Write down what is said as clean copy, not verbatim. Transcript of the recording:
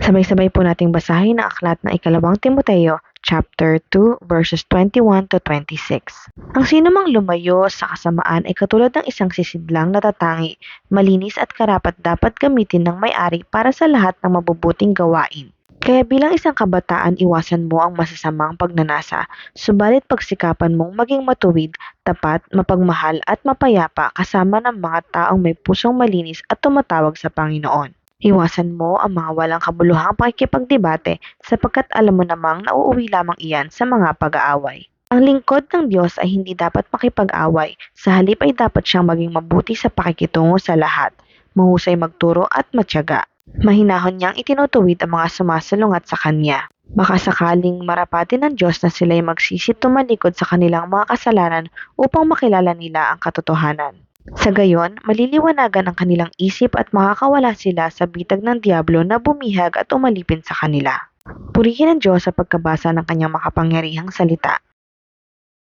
Sabay-sabay po nating basahin ang aklat ng ikalawang Timoteo, chapter 2, verses 21 to 26. Ang sinumang lumayo sa kasamaan ay katulad ng isang sisidlang natatangi, malinis at karapat-dapat gamitin ng may-ari para sa lahat ng mabubuting gawain. Kaya bilang isang kabataan, iwasan mo ang masasamang pagnanasa, subalit pagsikapan mong maging matuwid, tapat, mapagmahal at mapayapa kasama ng mga taong may pusong malinis at tumatawag sa Panginoon. Iwasan mo ang mga walang kabuluhang pakikipagdebate sapagkat alam mo namang nauuwi lamang iyan sa mga pag-aaway. Ang lingkod ng Diyos ay hindi dapat makipag-away, sa halip ay dapat siyang maging mabuti sa pakikitungo sa lahat, mahusay magturo at matyaga. Mahinahon niyang itinutuwid ang mga sumasalungat sa Kanya. Baka sakaling marapatin ng Diyos na sila'y magsisi tumalikod sa kanilang mga kasalanan upang makilala nila ang katotohanan. Sa gayon, maliliwanagan ang kanilang isip at makakawala sila sa bitag ng Diablo na bumihag at umalipin sa kanila. Purihin ang Diyos sa pagkabasa ng kanyang makapangyarihang salita.